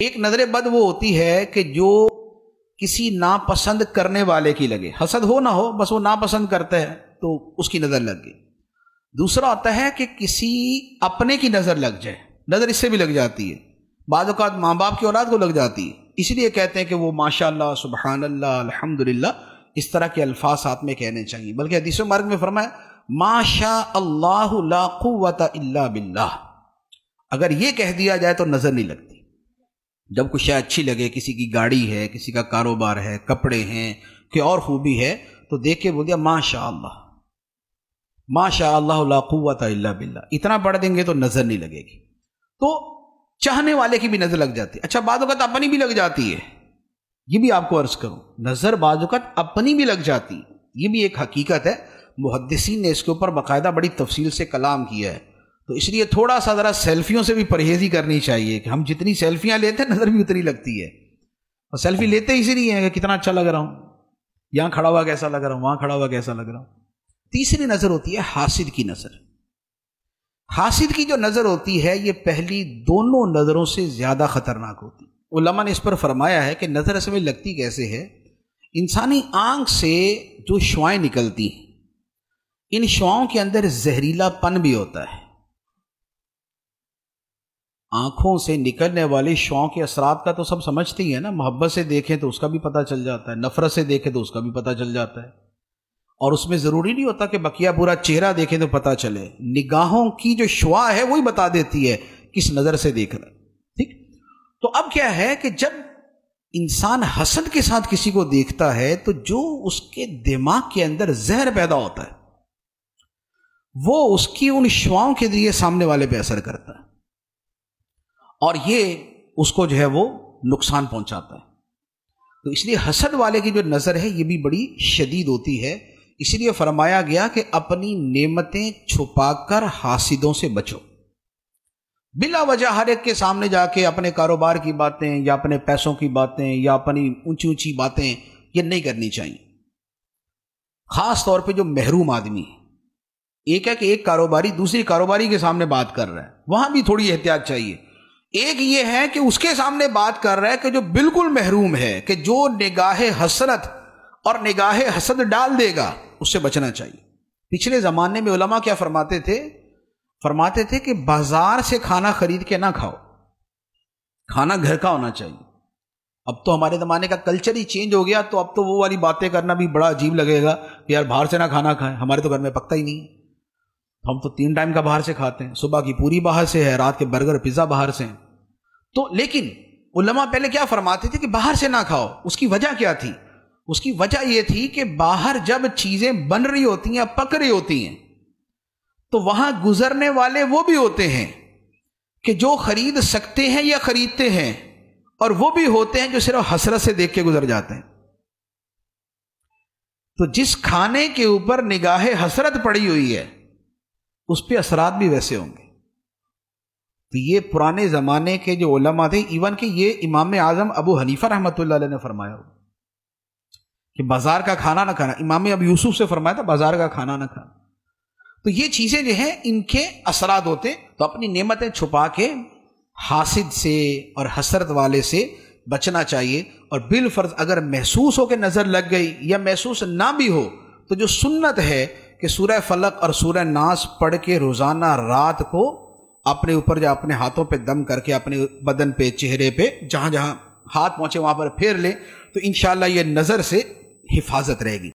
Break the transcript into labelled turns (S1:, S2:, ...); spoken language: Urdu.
S1: ایک نظر بد وہ ہوتی ہے کہ جو کسی ناپسند کرنے والے کی لگے، حسد ہو نہ ہو، بس وہ ناپسند کرتا ہے تو اس کی نظر لگ گئی۔ دوسرا ہوتا ہے کہ کسی اپنے کی نظر لگ جائے، نظر اس سے بھی لگ جاتی ہے، بعض اوقات ماں باپ کی اولاد کو لگ جاتی ہے، اس لیے کہتے ہیں کہ وہ ماشاءاللہ، سبحان اللہ، الحمدللہ، اس طرح کے الفاظ ساتھ میں کہنے چاہیے۔ بلکہ حدیث مبارک میں فرمایا ما شاء اللہ لا قوت الا باللہ، اگر یہ کہہ دیا جائے تو نظر نہیں لگتی۔ جب کچھ شے اچھی لگے، کسی کی گاڑی ہے، کسی کا کاروبار ہے، کپڑے ہیں، کوئی اور خوبی ہے، تو دیکھ کے بول دیا ما شاء اللہ، ما شاء اللہ لا قوت الا باللہ، اتنا پڑھ دیں گے تو نظر نہیں لگے گی۔ تو چاہنے والے کی بھی نظر لگ جاتی ہے۔ اچھا، بعض اوقات اپنی بھی لگ جاتی ہے، یہ بھی آپ کو عرض کروں، نظر بعض اوقات اپنی بھی لگ جاتی ہے، یہ بھی ایک حقیقت ہے۔ محدثین نے اس کے اوپر باقاعدہ بڑی تفصیل سے کلام کیا ہے، تو اس لیے تھوڑا سا ذرا سیلفیوں سے بھی پرہیزی کرنی چاہیے کہ ہم جتنی سیلفیاں لیتے ہیں نظر بھی اتنی لگتی ہے، اور سیلفی لیتے اسی لیے ہیں کہ کتنا اچھا لگ رہا ہوں، یہاں کھڑا ہوا کیسا لگ رہا ہوں، وہاں کھڑا ہوا کیسا لگ رہا ہوں۔ تیسری نظر ہوتی ہے حاسد کی نظر۔ حاسد کی جو نظر ہوتی ہے یہ پہلی دونوں نظروں سے زیادہ خطرناک ہوتی ہے۔ علماء نے اس پر فرمایا ہے کہ نظر اصل میں لگتی کیسے ہے؟ انسانی آنکھ سے جو شعاعیں نکلتی ہیں، ان شعاؤں کے اندر زہریلا پن بھی ہوتا ہے۔ آنکھوں سے نکلنے والی شعاؤں کے اثرات کا تو سب سمجھتے ہی ہیں نا، محبت سے دیکھیں تو اس کا بھی پتہ چل جاتا ہے، نفرت سے دیکھیں تو اس کا بھی پتہ چل جاتا ہے، اور اس میں ضروری نہیں ہوتا کہ بقیہ پورا چہرہ دیکھیں تو پتہ چلے، نگاہوں کی جو شعاع ہے وہی بتا دیتی ہے کس نظر سے دیکھ رہا ہے۔ ٹھیک، تو اب کیا ہے کہ جب انسان حسد کے ساتھ کسی کو دیکھتا ہے تو جو اس کے دماغ کے اندر زہر پیدا ہوتا ہے وہ اس کی ان شعاؤں کے ذریعے سامنے والے پہ اثر کرتا ہے، اور یہ اس کو جو ہے وہ نقصان پہنچاتا ہے۔ تو اس لیے حسد والے کی جو نظر ہے یہ بھی بڑی شدید ہوتی ہے، اس لیے فرمایا گیا کہ اپنی نعمتیں چھپا کر حاسدوں سے بچو۔ بلا وجہ ہر ایک کے سامنے جا کے اپنے کاروبار کی باتیں یا اپنے پیسوں کی باتیں یا اپنی اونچی اونچی باتیں یہ نہیں کرنی چاہیے، خاص طور پہ جو محروم آدمی ہے۔ ایک ہے کہ ایک کاروباری دوسری کاروباری کے سامنے بات کر رہا ہے، وہاں بھی تھوڑی احتیاط چاہیے۔ ایک یہ ہے کہ اس کے سامنے بات کر رہا ہے کہ جو بالکل محروم ہے، کہ جو نگاہ حسرت اور نگاہ حسد ڈال دے گا، اس سے بچنا چاہیے۔ پچھلے زمانے میں علماء کیا فرماتے تھے کہ بازار سے کھانا خرید کے نہ کھاؤ، کھانا گھر کا ہونا چاہیے۔ اب تو ہمارے زمانے کا کلچر ہی چینج ہو گیا، تو اب تو وہ والی باتیں کرنا بھی بڑا عجیب لگے گا کہ یار باہر سے نہ کھانا کھائیں، ہمارے تو گھر میں پکتا ہی نہیں، ہم تو 3 ٹائم کا باہر سے کھاتے ہیں، صبح کی پوری باہر سے ہے، رات کے برگر پیزا باہر سے ہیں۔ تو لیکن علماء پہلے کیا فرماتے تھے کہ باہر سے نہ کھاؤ، اس کی وجہ کیا تھی؟ اس کی وجہ یہ تھی کہ باہر جب چیزیں بن رہی ہوتی ہیں، پک رہی ہوتی ہیں، تو وہاں گزرنے والے وہ بھی ہوتے ہیں کہ جو خرید سکتے ہیں یا خریدتے ہیں، اور وہ بھی ہوتے ہیں جو صرف حسرت سے دیکھ کے گزر جاتے ہیں۔ تو جس کھانے کے اوپر نگاہ حسرت پڑی ہوئی ہے اس پہ اثرات بھی ویسے ہوں گے۔ تو یہ پرانے زمانے کے جو علماء تھے، ایون کہ یہ امام اعظم ابو حنیفہ رحمۃ اللہ علیہ نے فرمایا کہ بازار کا کھانا نہ کھانا، امام ابو یوسف سے فرمایا تھا بازار کا کھانا نہ کھانا۔ تو یہ چیزیں جو ہیں ان کے اثرات ہوتے ہیں، تو اپنی نعمتیں چھپا کے حاسد سے اور حسرت والے سے بچنا چاہیے، اور بالفرض اگر محسوس ہو کہ نظر لگ گئی یا محسوس نہ بھی ہو تو جو سنت ہے کہ سورہ فلق اور سورہ ناس پڑھ کے روزانہ رات کو اپنے اوپر یا اپنے ہاتھوں پہ دم کر کے اپنے بدن پہ، چہرے پہ، جہاں جہاں ہاتھ پہنچے وہاں پر پھیر لیں، تو انشاءاللہ یہ نظر سے حفاظت رہے گی۔